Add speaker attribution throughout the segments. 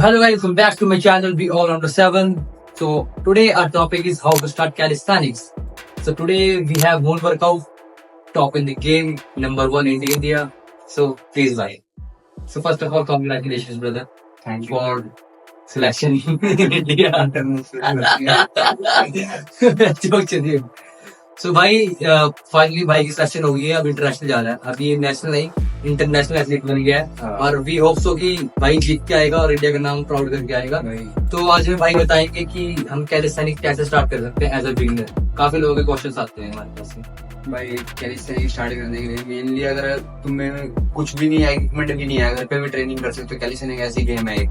Speaker 1: Hello guys, welcome back to my channel. We all under 7. So today our topic is how to start calisthenics. So today we have one workout top in the game, number 1 in India. So please bye. So first of all, congratulations, brother.
Speaker 2: Thank you.
Speaker 1: For selection in India. Joke चलिए. So भाई finally भाई की selection हो गई है. अब international जा रहा है. अभी नेशनल नहीं, इंटरनेशनल एथलीट बन गया है. और वी होप सो कि भाई जीत के आएगा और इंडिया का नाम प्राउड करके आएगा. तो आज हमें भाई बताएंगे कि हम कैलिस्थेनिक्स कैसे स्टार्ट कर सकते हैं एज अ बिगिनर. काफी लोगों के क्वेश्चंस आते हैं हमारे पास में.
Speaker 2: भाई कैलिस्थेनिक्स स्टार्ट करने के लिए मेनली अगर तुम्हें कुछ भी नहीं है, इक्विपमेंट भी नहीं है, घर पे भी ट्रेनिंग कर सकते हो. कैलिस्थेनिक्स ऐसी गेम है एक,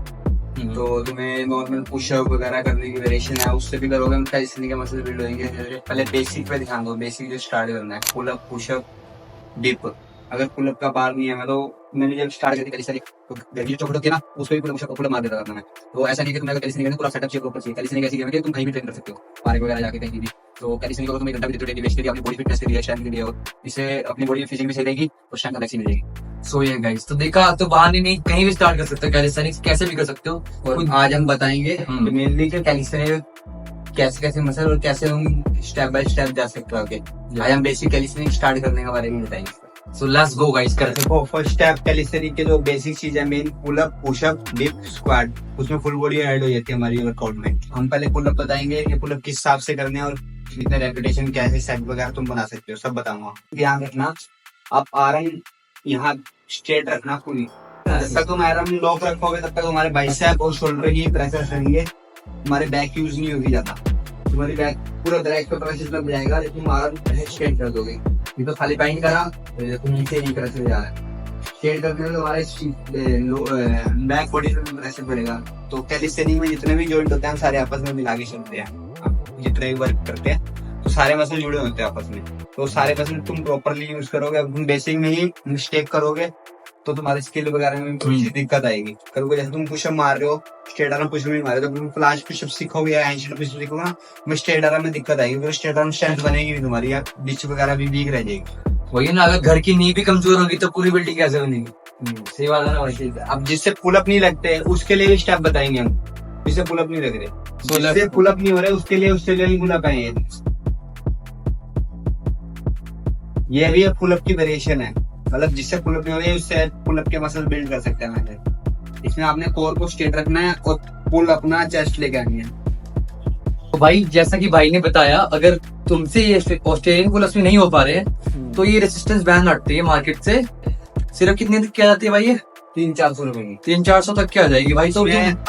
Speaker 2: तो तुम्हें नॉर्मल पुशअप वगैरह करने की वेरिएशन है, उससे भी करोगे कैलिस्थेनिक्स के मसल बिल्ड होंगे. पहले बेसिक पे ध्यान दो. बेसिक जो स्टार्ट करना है, पुलअप, पुशअप, डिप. अगर पुलअप का बार नहीं है, मैंने जब स्टार्ट करी कैलिस्थेनिक्स तो चौकड़ के ना उस पे भी पुलअप मार देता था मैं. तो ऐसा नहीं कि तुम्हें कैलिस्थेनिक्स पूरा सेटअप चाहिए, प्रॉपर चाहिए. कैलिस्थेनिक्स ऐसी गेम है कि तुम कहीं भी ट्रेन कर सकते हो, पार्क वगैरह जाके कहीं भी. तो कैलिस्थेनिक्स को तुम 1 घंटा भी देते हो डेली बेस के लिए, अपनी बॉडी फिटनेस के लिए, स्ट्रेंथ के लिए, और इससे अपनी बॉडी में फिजिक भी सही रहेगी और स्ट्रेंथ अच्छी मिलेगी.
Speaker 1: सो ये गाइस, तो देखा तो बहाने नहीं, कहीं भी स्टार्ट कर सकते हो. कैलिस्थेनिक्स कैसे भी कर सकते हो.
Speaker 2: और आज हम बताएंगे मेनली कि कैलिस्थेनिक्स कैसे कैसे मसल और कैसे हम स्टेप बाय स्टेप जा सकते हो आगे. आज हम बेसिक कैलिस्थेनिक्स स्टार्ट करने के बारे में बताएंगे.
Speaker 1: So let's go guys. करते
Speaker 2: देखो, फर्स्ट स्टेप कैलिस्थेनिक्स के जो बेसिक चीज है, main pull up, push up, dip, squat. उसमें फुल बॉडी ऐड हो जाती है हमारी वर्कआउट में. हम पहले पुलअप बताएंगे कि पुलअप किस हिसाब से करने हैं और कितने रेपिटेशन, कैसे सेट वगैरह तुम बना सकते हो, सब बताऊंगा. ध्यान रखना, आप आर्म यहाँ स्ट्रेट रखना पूरी. जब तक तुम आर्म लॉक रखोगे तब तक तुम्हारे बाइसेप और शोल्डर की प्रेशर करेंगे. तुम्हारे बैक यूज नहीं होगी ज्यादा. तुम्हारी बैक पूरा बैक पे प्रेशर लग जाएगा जब तुम आर्म स्ट्रेट कर दोगे. ये तो खाली बाइंड करा, तुम नीचे नहीं प्रेशर जा रहा है. स्ट्रेट करने में तुम्हारे बैक बॉडी पे प्रेशर पड़ेगा. तो कैलिस्थेनिक्स में जितने भी जॉइंट होते हैं हम सारे आपस में मिला के चलते हैं. जितने भी वर्क करते हैं तो सारे मसल जुड़े होते हैं आपस में. तो सारे मसल तुम प्रॉपरली यूज करोगे. अब तुम बेसिक में ही मिस्टेक करोगे तो तुम्हारे स्किल वगैरह में थोड़ी सी दिक्कत आएगी. करोगे जैसे तुम पुशअप मार रहे हो, स्ट्रेट आर्म पुशअप नहीं मार रहे हो, तो तुम फ्लैश पुशअप सीखोगे या हैंडस्टैंड पुशअप सीखोगे ना, तो स्ट्रेट आर्म में दिक्कत आएगी. फिर स्ट्रेट आर्म स्ट्रेंथ बनेगी नहीं तुम्हारी, या डिच वगैरह भी वीक रह जाएगी.
Speaker 1: वही ना, अगर घर की नींव भी कमजोर होगी तो पूरी बिल्डिंग कैसे बनेगी. सही बात है ना भाई.
Speaker 2: अब जिससे पुलअप नहीं लगते उसके लिए भी स्टेप बताएंगे हम. जिससे पुलअप नहीं लग रहे, जिससे पुलअप नहीं हो रहे उसके लिए भी पुलअप है. ये भी पुलअप की वेरिएशन है. मतलब जिससे पुलअप नहीं हो रही है उससे पुलअप के मसल बिल्ड कर सकते हैं. इसमें आपने कोर को स्ट्रेट रखना है और पुल अपना चेस्ट लेके आनी है.
Speaker 1: तो भाई जैसा कि भाई ने बताया, अगर तुमसे ये ऑस्ट्रेलियन पुल में नहीं हो पा रहे तो ये रेसिस्टेंस बैंड आती है मार्केट से. सिर्फ कितने तक क्या जाती है भाई ये?
Speaker 2: 300-400 रुपए की.
Speaker 1: 300-400 तक क्या आ जाएगी भाई. तो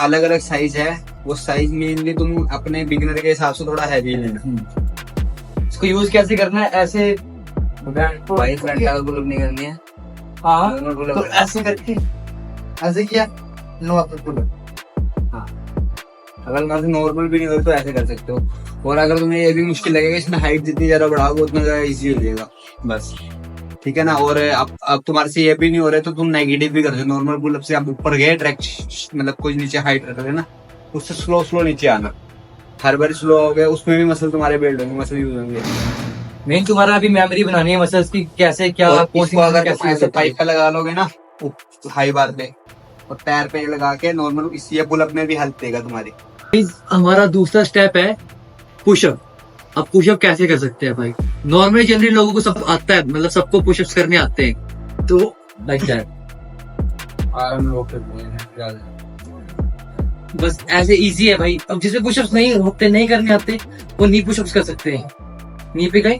Speaker 2: अलग अलग साइज है. वो साइज मेनली तुम अपने बिगिनर के हिसाब से थोड़ा हैवी लेना.
Speaker 1: इसको यूज कैसे करना है? ऐसे
Speaker 2: भाई फ्रंट का पुल नहीं करनी है.
Speaker 1: हाँ, तो ऐसे करके, ऐसे किया नो पुल.
Speaker 2: हाँ, अगर नॉर्मल भी नहीं हो तो ऐसे कर सकते हो. और अगर तुम्हें ये भी मुश्किल लगेगा, इसमें हाइट जितनी ज्यादा बढ़ाओगे उतना ज्यादा इजी हो जाएगा बस. ठीक है ना. और अब तुम्हारे से ये भी नहीं हो रहा है तो तुम नेगेटिव भी कर सकते हो. नॉर्मल पुलअप से आप ऊपर गए डायरेक्ट, मतलब कुछ नीचे हाइट रख रहे ना, उससे स्लो स्लो नीचे आना. हर बार स्लो हो गए उसमें भी मसल तुम्हारे बिल्ड होंगे, मसल यूज होंगे.
Speaker 1: मेन तुम्हारा अभी मेमोरी बनानी है मसल्स की, कैसे क्या
Speaker 2: कैसे पाइप पे लगा लोगे ना हाई बार पे और पैर पे लगा के नॉर्मल, इससे पुलअप में भी हेल्प देगा तुम्हारी.
Speaker 1: हमारा दूसरा स्टेप है पुशअप. अब पुशअप कैसे कर सकते हैं भाई? नॉर्मली जनरली लोगों को सब आता है, मतलब सबको पुशअप्स करने आते हैं. तो लाइक दैट बस ऐसे इजी है भाई. अब जिसे पुशअप्स नहीं होते, नहीं करने आते, वो नी पुशअप्स कर सकते हैं. नी पे गए,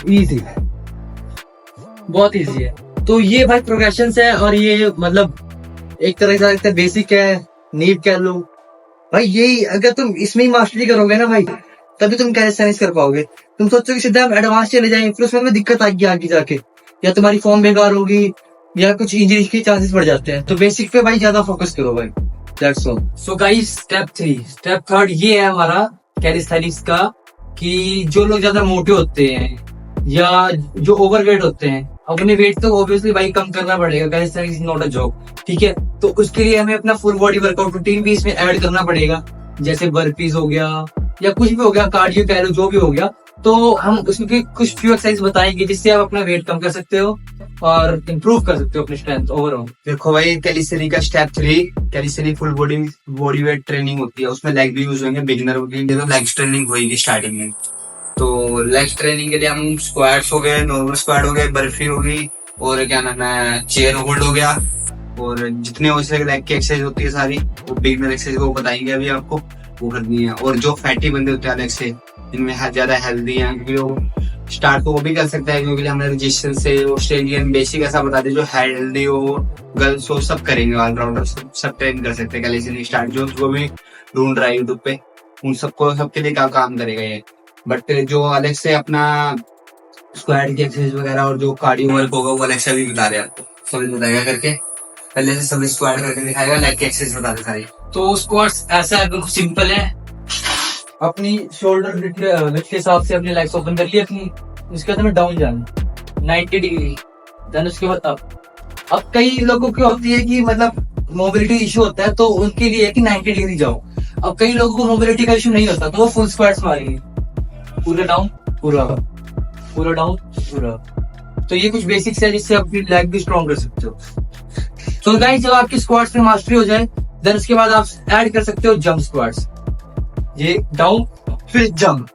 Speaker 1: इजी है, बहुत इजी है. तो ये भाई प्रोग्रेशन है. और ये मतलब एक तरह से बेसिक है, नीड कह लो भाई. यही अगर तुम इसमें ही मास्टरी करोगे ना भाई, तभी तुम कैलिस्थेनिक्स कर पाओगे. तुम सोचो कि सीधा एडवांस चले जाएंगे, फिर उसमें दिक्कत आएगी आगे जाके, या तुम्हारी फॉर्म बेकार होगी या कुछ इंजरी के चांसेस बढ़ जाते हैं. तो बेसिक पे भाई ज्यादा फोकस करो भाई. That's all. So guys, step third ये है हमारा कैलिस्थेनिक्स का, कि जो लोग ज्यादा मोटे होते हैं या जो ओवरवेट होते हैं, अपने वेट तो ऑब्वियसली भाई कम करना पड़ेगा. Calisthenics is not a job. ठीक है, तो उसके लिए हमें अपना फुल बॉडी वर्कआउट रूटीन भी इसमें ऐड करना पड़ेगा. जैसे बर्पीज हो गया या कुछ भी हो गया, कार्डियो कह लो, जो भी हो गया, तो हम उसकी कुछ फ्यू एक्सरसाइज बताएंगे जिससे आप अपना वेट कम कर सकते हो और इम्प्रूव कर सकते हो अपनी स्ट्रेंथ ओवरऑल।
Speaker 2: देखो भाई, कैलिस्थेनिक का step 3 calisthenic full body weight training होती है, उसमें लेग भी यूज होंगे। बिगिनर के लिए तो लेग ट्रेनिंग होगी स्टार्टिंग में। तो लेग ट्रेनिंग के लिए हम स्क्वाट्स हो गए, नॉर्मल स्क्वाट हो गए, बर्फी हो गई, और क्या नाम है, चेयर होल्ड हो गया, और जितने हो सके लेग की एक्सरसाइज होती है सारी, वो बिगिनर एक्सरसाइज वो बताएंगे अभी आपको, वो करनी है। और जो फैटी बंदे होते हैं अलग से, जिनमें ज्यादा हेल्दी है, क्योंकि वो स्टार्ट तो वो भी कर सकता है, क्योंकि हमने रजिस्ट्रेशन से ऑस्ट्रेलियन बेसिक ऐसा बता दें जो हेल्दी हो, गर्ल्स हो, सब करेंगे, ऑलराउंडर सब ट्रेन कर सकते हैं कैलिस्थेनिक स्टार्ट। जो भी ढूंढ रहा है यूट्यूब पे, उन सबको सबके लिए क्या काम करेगा ये। बट जो अलग से अपना स्क्वाट की एक्सरसाइज वगैरह और जो कार्डियो वर्क होगा वो अलग से भी बता रहे हैं आपको, समझ बताएगा करके। पहले से सब स्क्वाट करके दिखाएगा, लेग की एक्सरसाइज बता दे सारी।
Speaker 1: तो स्क्वाट्स ऐसा है, बिल्कुल सिंपल है। अपनी शोल्डर विड्थ के हिसाब से अपनी लेग्स ओपन कर ली अपनी, उसके बाद हमें डाउन जाना 90 डिग्री, देन उसके बाद अब कई लोगों की होती है कि मतलब मोबिलिटी इशू होता है, तो उनके लिए है कि 90 डिग्री जाओ। अब कई लोगों को मोबिलिटी का इशू नहीं होता, तो वो फुल स्क्वाट्स मारेंगे, पूरा डाउन पूरा पूरा डाउन पूरा। तो ये कुछ बेसिक्स है जिससे अपनी लेग भी स्ट्रॉन्ग कर सकते हो। तो गाइस, जब आपकी स्क्वाट्स में मास्टरी हो जाए, देन उसके बाद आप ऐड कर सकते हो जंप स्क्वाट्स। ये डाउन फिर जंप,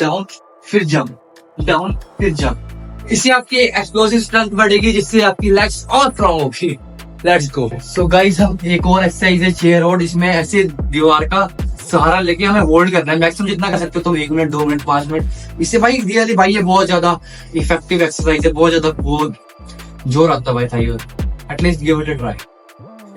Speaker 1: डाउन फिर जंप, डाउन फिर जंप। इससे आपकी एक्सप्लोसिव स्ट्रेंथ बढ़ेगी, जिससे आपकी लेग्स और स्ट्रॉन्ग होगी। Let's go. सो गाइस, हम एक और एक्सरसाइज है चेयर होल्ड। इसमें ऐसे दीवार का सहारा लेके हमें होल्ड करना है, मैक्सिमम जितना कर सकते हो तुम 1 मिनट 2 मिनट 5 मिनट। इससे भाई रियली भाई ये बहुत ज्यादा इफेक्टिव एक्सरसाइज है, बहुत ज्यादा बहुत जोर आता है भाई थाई और at least give it a try.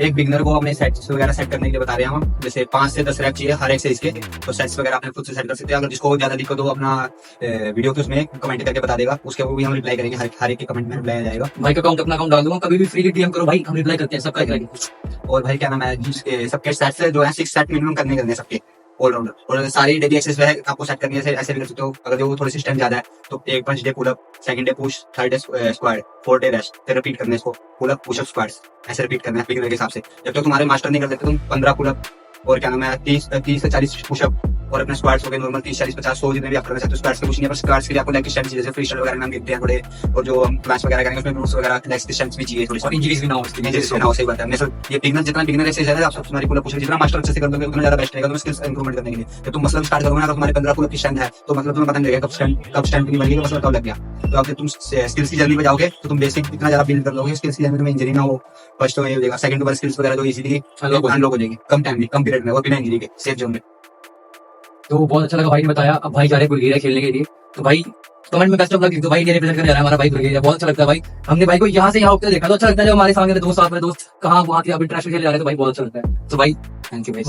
Speaker 2: एक बिगनर को अपने सेट्स वगैरह सेट करने के लिए बता रहे हैं हम, जैसे 5 से 10 रैप चाहिए हर एक्सरसाइज के, तो सेट्स वगैरह अपने खुद से सेट कर सकते हैं। अगर जिसको ज्यादा दिक्कत हो अपना वीडियो के उसमें कमेंट करके बता देगा, उसके वो भी हम रिप्लाई करेंगे, हर एक के कमेंट में रिप्लाई आ जाएगा।
Speaker 1: भाई का अकाउंट अपना अकाउंट डाल दूंगा, कभी भी फ्री डीएम करो भाई, हम रिप्लाई करते हैं सबका करेंगे।
Speaker 2: और भाई क्या नाम है, जिसके सबके सेट्स जो है 6 सेट मिनिमम करने हैं सबके ऑलराउंडर, और सारी डेली एक्सरसाइज है आपको सेट करनी है, ऐसे भी कर सकते हो। अगर जो थोड़ी सी स्ट्रेंथ ज्यादा है तो एक first day pull up, second day push, third day squat, fourth day rest, फिर रिपीट करना है इसको, pull up push up squats, ऐसे रिपीट करना है बिगिनर के हिसाब से। जब तक तुम्हारे मास्टर नहीं कर देते तुम 15 पुल अप और क्या नाम है 30 से 40 पुशअप, और अपने स्क्वाट्स हो गए नॉर्मल 30 40 50 100 जितने भी आप करना चाहते हो। स्क्वाट्स के कुछ नहीं है, पर स्क्वाट्स के लिए आपको लेग की स्ट्रेंथ चाहिए, जैसे फ्री स्टाइल वगैरह नाम गिरते हैं थोड़े, और जो हम क्लास वगैरह करेंगे उसमें रूट्स वगैरह लेग की स्ट्रेंथ भी चाहिए थोड़ी,
Speaker 1: और इंजरीज भी ना हो उसकी।
Speaker 2: इंजरीज ना हो, सही बात है। ये बिगिनर जितना बिगिनर एक्सरसाइज है, आप सब तुम्हारी पुल अप पुश जितना मास्टर अच्छे से कर दोगे उतना ज्यादा बेस्ट रहेगा तुम्हें स्किल्स इंप्रूवमेंट करने के लिए। जब तुम मसल स्टार्ट करोगे ना, अगर तुम्हारे 15 पुल अप की स्ट्रेंथ है तो मतलब तुम्हें पता नहीं लगेगा कब स्ट्रेंथ नहीं बढ़ेगी, मसल कब लग गया। तो अगर तुम स्किल्स की जर्नी पे जाओगे तो तुम बेसिक इतना ज्यादा बिल्ड कर लोगे, स्किल्स की जर्नी में तुम्हें इंजरी ना हो। फर्स्ट तो ये हो जाएगा, सेकंड बार स्किल्स वगैरह जो इजीली अनलॉक हो जाएगी कम टाइम में, कम पीरियड में, और बिना इंजरी के सेफ जोन में।
Speaker 1: तो बहुत अच्छा लगा भाई ने बताया। अब भाई जा रहे बुल्गारिया खेलने के लिए, तो भाई कमेंट में बेस्ट ऑफ लक लिख दो भाई, ये रिप्रेजेंट करने जा रहा है हमारा भाई बुल्गारिया। बहुत अच्छा लगता है भाई, हमने भाई को यहाँ से यहाँ होकर देखा तो अच्छा लगता है। जब हमारे सामने दोस्त साथ में दोस्त कहाँ वहाँ थे, अब इंटरनेशनल खेलने जा रहे तो भाई बहुत अच्छा लगता है। तो भाई थैंक यू भाई,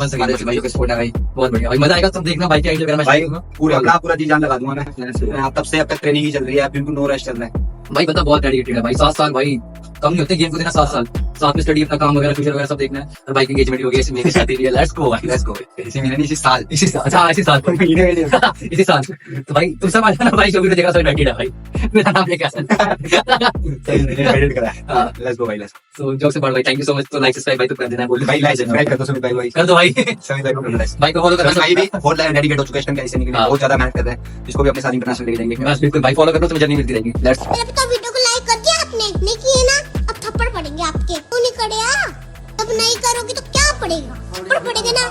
Speaker 1: भाई का सपोर्ट है भाई, बहुत बढ़िया भाई, मजा आएगा। सब देखना भाई के आइडिया वगैरह
Speaker 2: भाई पूरा जी जान लगा दूंगा मैं। तब से अब तक ट्रेनिंग ही चल रही है, बिल्कुल नो रेस्ट चल रहा है
Speaker 1: भाई। बता बहुत डेडिकेटेड है भाई, 7 साल भाई कम नहीं होते गेम को देना, 7 साल साथ में स्टडी अपना काम वगैरह फ्यूचर वगैरह सब देखना है, और बाइक एंगेजमेंट हो गई, इसमें शादी भी है। लेट्स गो भाई, लेट्स गो।
Speaker 2: इसी महीने नहीं, इसी साल
Speaker 1: इसी साल, अच्छा इसी साल इसी साल। तो भाई तुम सब आ जाना भाई, जो वीडियो देखा सब डेडिकेटेड है भाई, मेरा नाम लेके आ
Speaker 2: एडिट करा है। लेट्स गो भाई, लेट्स।
Speaker 1: सो जोक से बात भाई, थैंक यू सो मच। तो लाइक सब्सक्राइब भाई तो कर देना, बोल
Speaker 2: भाई लाइक सब्सक्राइब कर दो सभी भाई,
Speaker 1: कर दो भाई,
Speaker 2: सभी भाई को कर दो।
Speaker 1: भाई को फॉलो करना
Speaker 2: भाई भी बहुत डेडिकेट हो चुका है कैसे नहीं, बहुत ज्यादा मेहनत कर रहे हैं, जिसको भी अपने साथ इंटरनेशनल लेके जाएंगे।
Speaker 1: बस बिल्कुल भाई, फॉलो करना तो जर्नी मिलती रहेगी। लेट्स।
Speaker 3: अभी तो वीडियो को लाइक कर दिया आपने, नहीं किए ना, अब थप्पड़ पड़ेंगे आपके। क्यों नहीं करे? अब नहीं करोगे तो क्या पड़ेगा? थप्पड़ पड़ेगा ना।